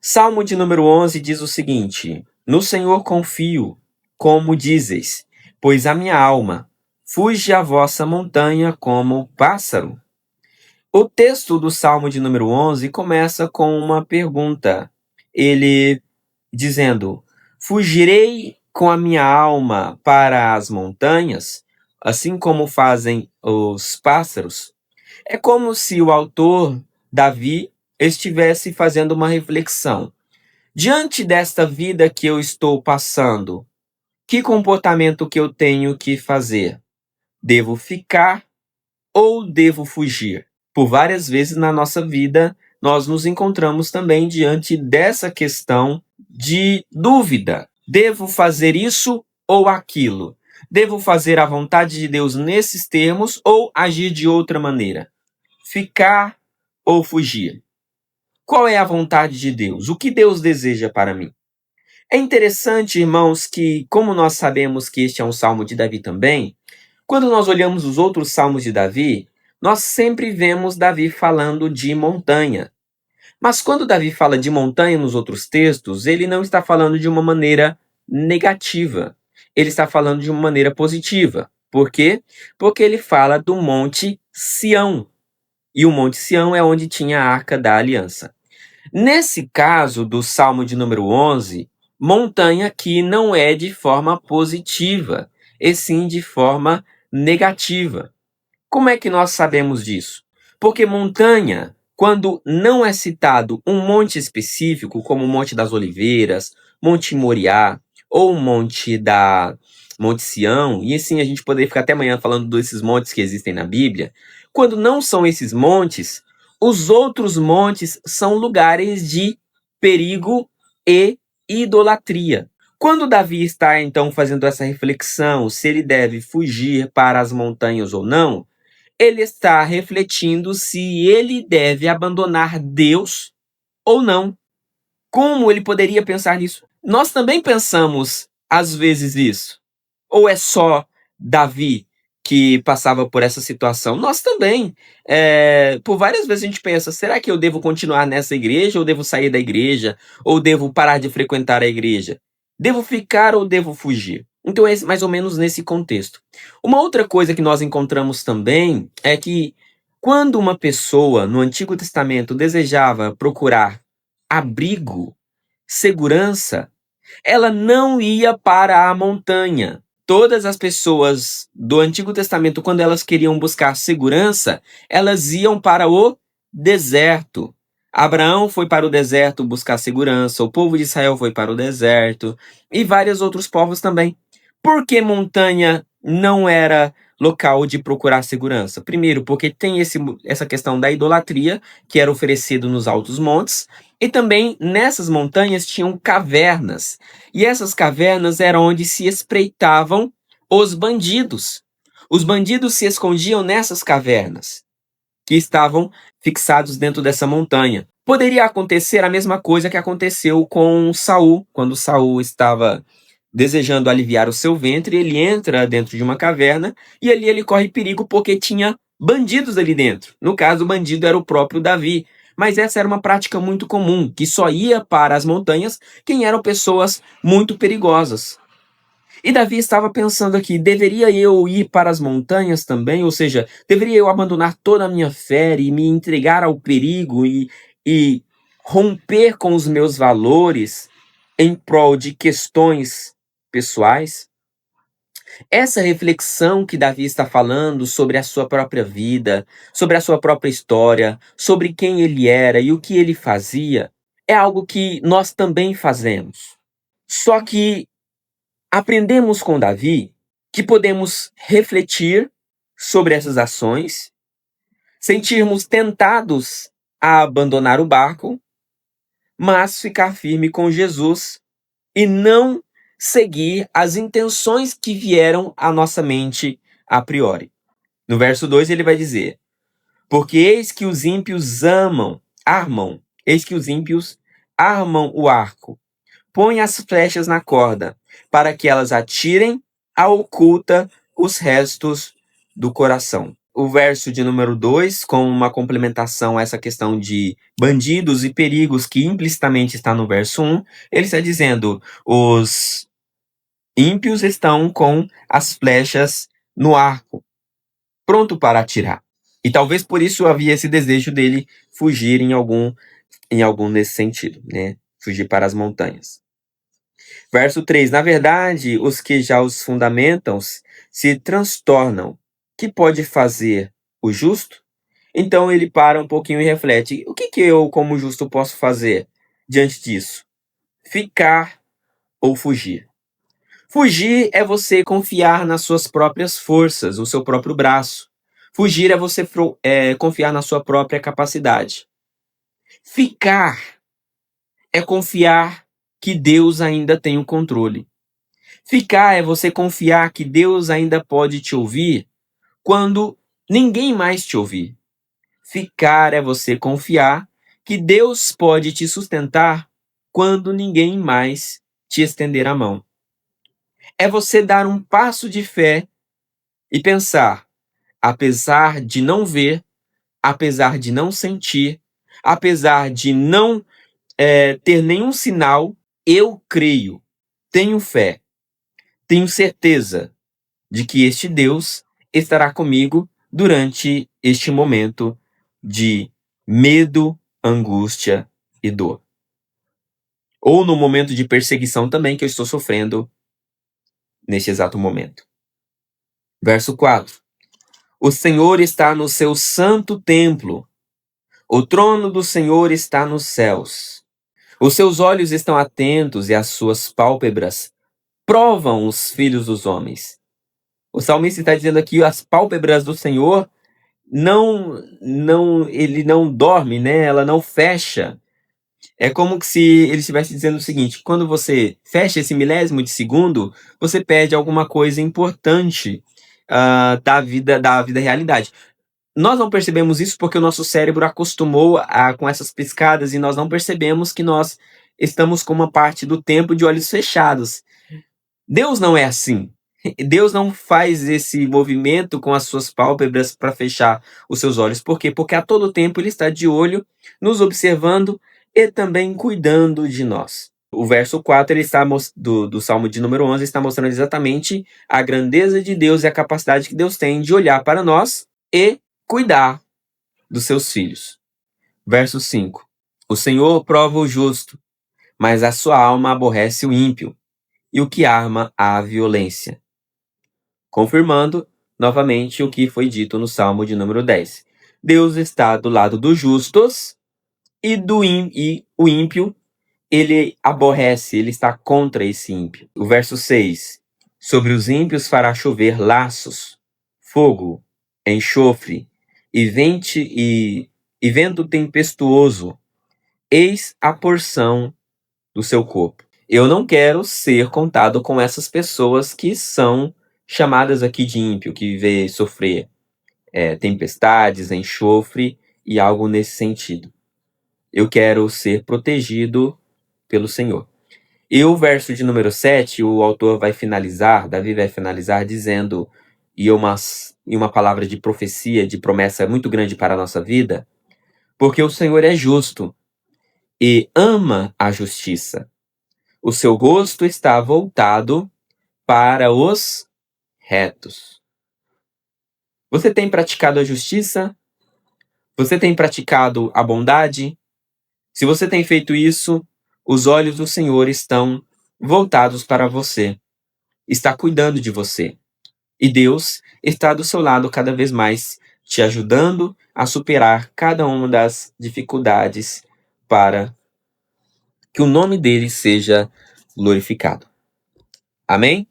Salmo de número 11 diz o seguinte: No Senhor confio, como dizes, pois a minha alma fuge à vossa montanha como o pássaro. O texto do Salmo de número 11 começa com uma pergunta. Ele dizendo: Fugirei com a minha alma para as montanhas, assim como fazem os pássaros? É como se o autor, Davi, estivesse fazendo uma reflexão. Diante desta vida que eu estou passando, que comportamento que eu tenho que fazer? Devo ficar ou devo fugir? Por várias vezes na nossa vida, nós nos encontramos também diante dessa questão de dúvida. Devo fazer isso ou aquilo? Devo fazer a vontade de Deus nesses termos ou agir de outra maneira? Ficar ou fugir? Qual é a vontade de Deus? O que Deus deseja para mim? É interessante, irmãos, que, como nós sabemos que este é um salmo de Davi também, quando nós olhamos os outros salmos de Davi, nós sempre vemos Davi falando de montanha. Mas quando Davi fala de montanha nos outros textos, ele não está falando de uma maneira negativa. Ele está falando de uma maneira positiva. Por quê? Porque ele fala do Monte Sião. E o Monte Sião é onde tinha a Arca da Aliança. Nesse caso do Salmo de número 11, montanha aqui não é de forma positiva, e sim de forma negativa. Como é que nós sabemos disso? Porque montanha, quando não é citado um monte específico, como o Monte das Oliveiras, Monte Moriá ou o Monte Sião, e assim a gente poderia ficar até amanhã falando desses montes que existem na Bíblia, quando não são esses montes, os outros montes são lugares de perigo e idolatria. Quando Davi está então fazendo essa reflexão se ele deve fugir para as montanhas ou não, ele está refletindo se ele deve abandonar Deus ou não. Como ele poderia pensar nisso? Nós também pensamos às vezes isso. Ou é só Davi que passava por essa situação? Nós também. Por várias vezes a gente pensa: será que eu devo continuar nessa igreja ou devo sair da igreja? Ou devo parar de frequentar a igreja? Devo ficar ou devo fugir? Então é mais ou menos nesse contexto. Uma outra coisa que nós encontramos também é que quando uma pessoa no Antigo Testamento desejava procurar abrigo, segurança, ela não ia para a montanha. Todas as pessoas do Antigo Testamento, quando elas queriam buscar segurança, elas iam para o deserto. Abraão foi para o deserto buscar segurança, o povo de Israel foi para o deserto e vários outros povos também. Por que montanha não era local de procurar segurança? Primeiro, porque tem essa questão da idolatria que era oferecido nos altos montes, e também nessas montanhas tinham cavernas. E essas cavernas eram onde se espreitavam os bandidos. Os bandidos se escondiam nessas cavernas, que estavam fixados dentro dessa montanha. Poderia acontecer a mesma coisa que aconteceu com Saul, quando Saul estava desejando aliviar o seu ventre, ele entra dentro de uma caverna e ali ele corre perigo porque tinha bandidos ali dentro. No caso, o bandido era o próprio Davi. Mas essa era uma prática muito comum, que só ia para as montanhas quem eram pessoas muito perigosas. E Davi estava pensando aqui: deveria eu ir para as montanhas também? Ou seja, deveria eu abandonar toda a minha fé e me entregar ao perigo e romper com os meus valores em prol de questões pessoais? Essa reflexão que Davi está falando sobre a sua própria vida, sobre a sua própria história, sobre quem ele era e o que ele fazia, é algo que nós também fazemos. Só que aprendemos com Davi que podemos refletir sobre essas ações, sentirmos tentados a abandonar o barco, mas ficar firme com Jesus e não seguir as intenções que vieram à nossa mente a priori. No verso 2 ele vai dizer: Porque eis que os ímpios eis que os ímpios armam o arco, põe as flechas na corda, para que elas atirem a oculta os restos do coração. o verso de número 2, como uma complementação a essa questão de bandidos e perigos que implicitamente está no verso 1, ele está dizendo: os ímpios estão com as flechas no arco, pronto para atirar. E talvez por isso havia esse desejo dele fugir em algum nesse sentido, né? Fugir para as montanhas. Verso 3: na verdade, os que já os fundamentam se transtornam. Que pode fazer o justo? Então ele para um pouquinho e reflete: o que eu, como justo, posso fazer diante disso? Ficar ou fugir? Fugir é você confiar nas suas próprias forças, no seu próprio braço. Fugir é você confiar na sua própria capacidade. Ficar é confiar que Deus ainda tem o controle. Ficar é você confiar que Deus ainda pode te ouvir quando ninguém mais te ouvir. Ficar é você confiar que Deus pode te sustentar quando ninguém mais te estender a mão. É você dar um passo de fé e pensar: apesar de não ver, apesar de não sentir, apesar de não ter nenhum sinal, eu creio, tenho fé, tenho certeza de que este Deus estará comigo durante este momento de medo, angústia e dor. Ou no momento de perseguição também que eu estou sofrendo neste exato momento. Verso 4. O Senhor está no seu santo templo. O trono do Senhor está nos céus. Os seus olhos estão atentos e as suas pálpebras provam os filhos dos homens. O salmista está dizendo aqui: as pálpebras do Senhor ele não dorme, né? Ela não fecha. É como se ele estivesse dizendo o seguinte: quando você fecha esse milésimo de segundo, você perde alguma coisa importante da vida realidade. Nós não percebemos isso porque o nosso cérebro acostumou com essas piscadas e nós não percebemos que nós estamos com uma parte do tempo de olhos fechados. Deus não é assim. Deus não faz esse movimento com as suas pálpebras para fechar os seus olhos. Por quê? Porque a todo tempo Ele está de olho, nos observando e também cuidando de nós. O verso 4 do Salmo de número 11 está mostrando exatamente a grandeza de Deus e a capacidade que Deus tem de olhar para nós e cuidar dos seus filhos. Verso 5. O Senhor prova o justo, mas a sua alma aborrece o ímpio e o que arma a violência. Confirmando novamente o que foi dito no Salmo de número 10. Deus está do lado dos justos e o ímpio, ele aborrece, ele está contra esse ímpio. O verso 6. Sobre os ímpios fará chover laços, fogo, enxofre e vento tempestuoso. Eis a porção do seu corpo. Eu não quero ser contado com essas pessoas que são chamadas aqui de ímpio, que vê sofrer tempestades, enxofre e algo nesse sentido. Eu quero ser protegido pelo Senhor. E o verso de número 7, o autor Davi vai finalizar dizendo, e uma palavra de profecia, de promessa muito grande para a nossa vida: porque o Senhor é justo e ama a justiça. O seu rosto está voltado para os retos. Você tem praticado a justiça? Você tem praticado a bondade? Se você tem feito isso, os olhos do Senhor estão voltados para você. Está cuidando de você. E Deus está do seu lado cada vez mais, te ajudando a superar cada uma das dificuldades para que o nome dele seja glorificado. Amém?